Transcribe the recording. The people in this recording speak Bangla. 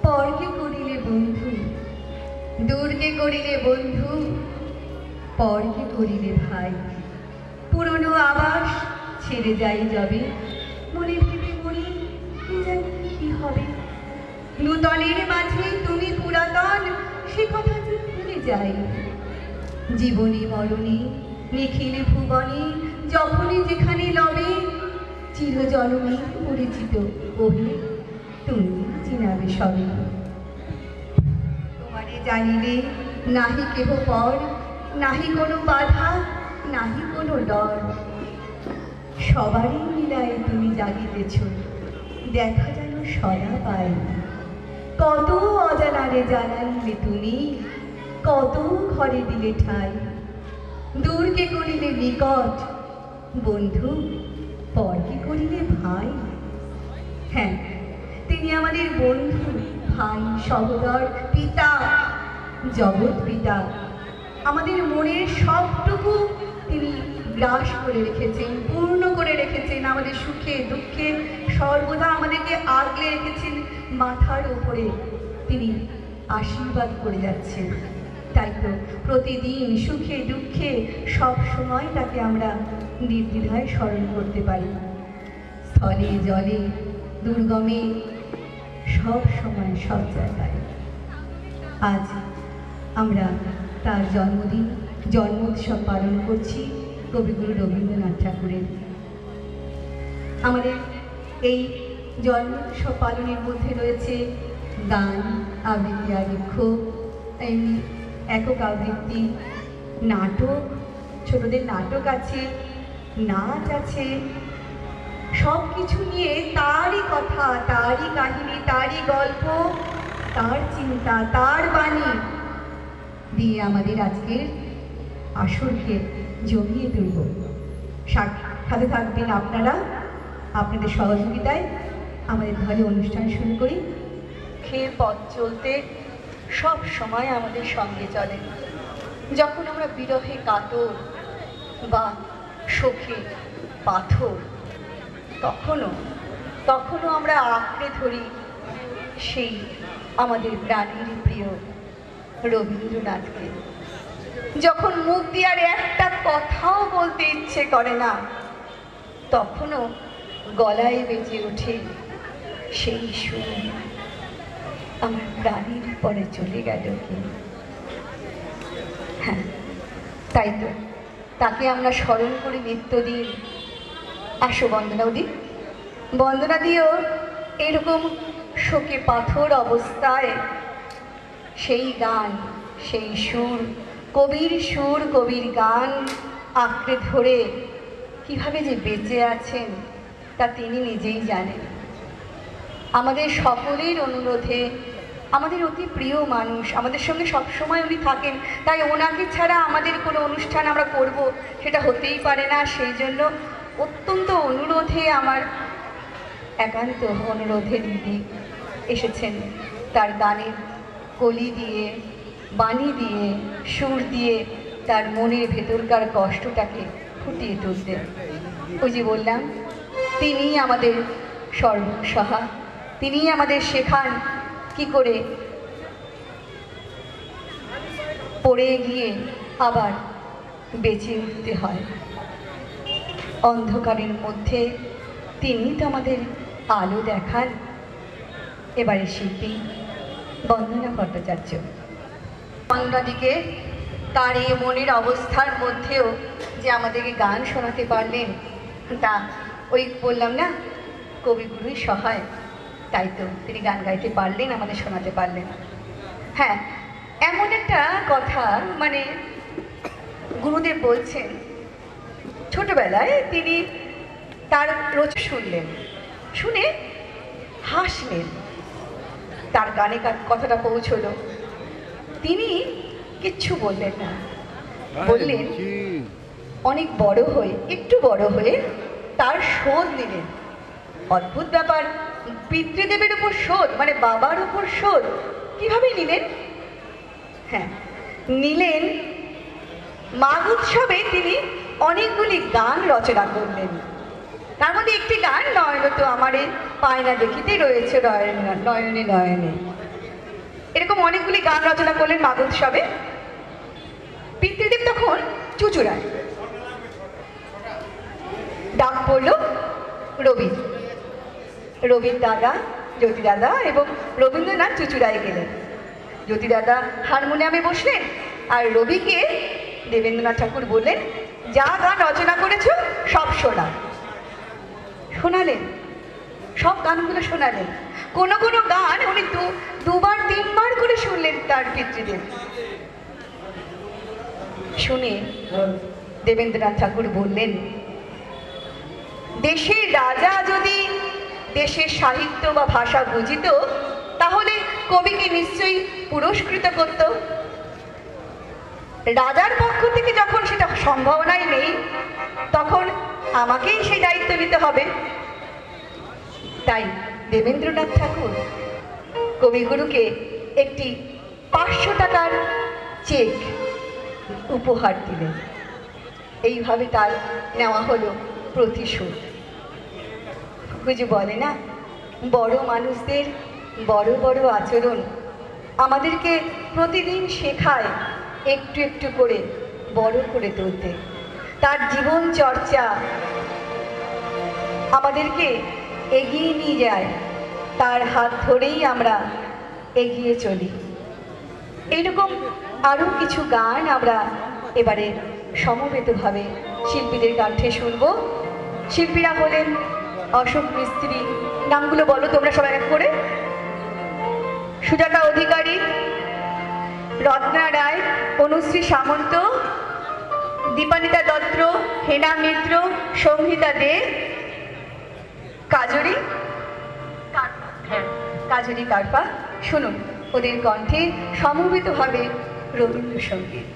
পরকে করিলে বন্ধু, দূরকে করিলে বন্ধু, পরকে করিলে ভাই। পুরনো আবাস ছেড়ে যাই যবে, মনে ভেবে মরি কি জানি কি হবে। নূতনের মাঝে তুমি পুরাতন, সে কথা যে ভুলে যাই। জীবনে মরণে নিখিল ভুবনে, যখনই যেখানে লবে, চিরজনমে পরিচিত ওহে তুমি চিনাবে সবে। তোমারে জানিলে নাহি কেহ পর, নাহি কোনো বাধা, নাহি কোনো ডর। সবারই মিলায় তুমি জাগিতেছ, দেখা যেন সদা পাই। কত অজানারে জানাইলে তুমি, কত ঘরে দিলে ঠাই। দূরকে করিলে নিকট বন্ধু, পরকে করিলে ভাই। হ্যাঁ, তিনি আমাদের বন্ধু, ভাই, সহোদর, পিতা, জগৎ পিতা। আমাদের মনের সবটুকু তিনি গ্রাস করে রেখেছেন, পূর্ণ করে রেখেছেন। আমাদের সুখে দুঃখে সর্বদা আমাদেরকে আগলে রেখেছেন মাথার উপরে। তিনি আশীর্বাদ করে যাচ্ছেন। তাই তো প্রতিদিন সুখে দুঃখে সব সময় তাকে আমরা নির্দ্বিধায় স্মরণ করতে পারি। স্থলে জলে দুর্গমে সব সময় সব জায়গায়। আজ আমরা তার জন্মদিন, জন্মোৎসব পালন করছি কবিগুরু রবীন্দ্রনাথ ঠাকুরের। আমাদের এই জন্মোৎসব পালনের মধ্যে রয়েছে গান, আবৃত্তি, আলেখ্য, একক আবৃত্তি, নাটক, ছোটদের নাটক আছে, নাচ আছে। সব কিছু নিয়ে তারই কথা, তারই কাহিনী, তারই গল্প, তার চিন্তা, তার বাণী দিয়ে আমাদের আজকের আসরকে জমিয়ে তুলব। সাথে থাকবেন আপনারা, আপনাদের সহযোগিতায় আমাদের ঘরে অনুষ্ঠান শুরু করি। খেয়ে পথ চলতে সব সময় আমাদের সঙ্গে চলে। যখন আমরা বিরহে কাতর বা শোকে পাথর, তখনও আমরা আঁকড়ে ধরি সেই আমাদের প্রাণীর প্রিয় রবীন্দ্রনাথকে। যখন মুখ দিয়ে আর একটা কথাও বলতে ইচ্ছে করে না, তখনও গলায় বেজে ওঠে সেই সুর, আমার প্রাণীর পরে চলে গেল কি। হ্যাঁ, তাই তো তাকে আমরা স্মরণ করি নিত্যদিন। আসো বন্দনা দিই, বন্দনা দিয়েও এরকম শোকে পাথর অবস্থায় সেই গান, সেই সুর, কবির গান আঁকড়ে ধরে কিভাবে যে বেঁচে আছেন তা তিনি নিজেই জানেন। আমাদের সকলের অনুরোধে, আমাদের অতি প্রিয় মানুষ, আমাদের সঙ্গে সবসময় উনি থাকেন, তাই ওনাকে ছাড়া আমাদের কোনো অনুষ্ঠান আমরা করব সেটা হতেই পারে না। সেই জন্য অত্যন্ত অনুরোধে, আমার একান্ত অনুরোধে দিদি এসেছেন তার গানের কলি দিয়ে, বাণী দিয়ে, সুর দিয়ে তার মনের ভেতরকার কষ্টটাকে ফুটিয়ে তুলতে। ওই যে বললাম, তিনিই আমাদের সর্বসহা, তিনিই আমাদের শেখান কি করে পড়ে গিয়ে আবার বেঁচে উঠতে হয়। অন্ধকারের মধ্যে তিনি তো আমাদের আলো দেখান। এবারে শিল্পী বন্দনা ভট্টাচার্য। বন্দনাদিকে তার এই মনের অবস্থার মধ্যেও যে আমাদেরকে গান শোনাতে পারলেন, তা ওই বললাম না, কবিগুরুই সহায়। তাই তো তিনি গান গাইতে পারলেন, আমাদের শোনাতে পারলেন। হ্যাঁ, এমন একটা কথা, মানে গুরুদেব বলছেন ছোটবেলায় তিনি তার রচনা শুনলেন, শুনে হাসলেন। তার গানে কথাটা পৌঁছলো, তিনি কিচ্ছু বললেন না, বললেন অনেক বড় হয়ে, একটু বড় হয়ে তার শোধ নিলেন। অদ্ভুত ব্যাপার, পিতৃদেবের উপর শোধ, মানে বাবার উপর শোধ কিভাবে নিলেন? হ্যাঁ, নিলেন মাঘ উৎসবে তিনি অনেকগুলি গান রচনা করলেন। তার মধ্যে একটি গান, নয়ন তো আমারে পায়না দেখিতে রয়েছে নয়নে নয়নে। এরকম অনেকগুলি গান রচনা করলেন মাঘ উৎসবে। পিতৃদেব তখন চুচুড়ায়। ডাক পড়ল রবি, রবির দাদা জ্যোতি দাদা এবং রবীন্দ্রনাথ চুচুড়ায় গেলেন। জ্যোতি দাদা হারমোনিয়ামে বসলেন আর রবিকে দেবেন্দ্রনাথ ঠাকুর বললেন, যা গান রচনা করেছ সব শোনালেন, সব গানগুলো শোনালেন। কোনো কোনো গান উনি দুবার তিনবার করে শুনলেন তার পিতৃদেব। শুনে দেবেন্দ্রনাথ ঠাকুর বললেন, দেশের রাজা যদি দেশের সাহিত্য বা ভাষা বুঝিত তাহলে কবিকে নিশ্চয়ই পুরস্কৃত করত। রাজার পক্ষ থেকে যখন সেটা সম্ভাবনাই নেই, তখন আমাকেই সেই দায়িত্ব নিতে হবে। তাই দেবেন্দ্রনাথ ঠাকুর কবিগুরুকে একটি 500 টাকার চেক উপহার দিলেন। এইভাবে তার নেওয়া হলো প্রতিশোধ। গুজু বলে না, বড় মানুষদের বড় বড় আচরণ আমাদেরকে প্রতিদিন শেখায় একটু একটু করে বড় করে তুলতে। তার জীবন চর্চা আমাদেরকে এগিয়ে নিয়ে যায়, তার হাত ধরেই আমরা এগিয়ে চলি। এইরকম আরও কিছু গান আমরা এবারে সমবেতভাবে শিল্পীদের কণ্ঠে শুনব। শিল্পীরা হলেন অশোক মিস্ত্রি, নামগুলো বলো তোমরা সবাই এক করে। সুজাতা অধিকারী, রত্না রায়, অনুশ্রী সামন্ত, দীপানিতা দত্ত, হেনা মিত্র, সংহিতা দে, কাজরি কারপা। শুনুন ওদের কণ্ঠে সমবেতভাবে রবীন্দ্রসঙ্গীত।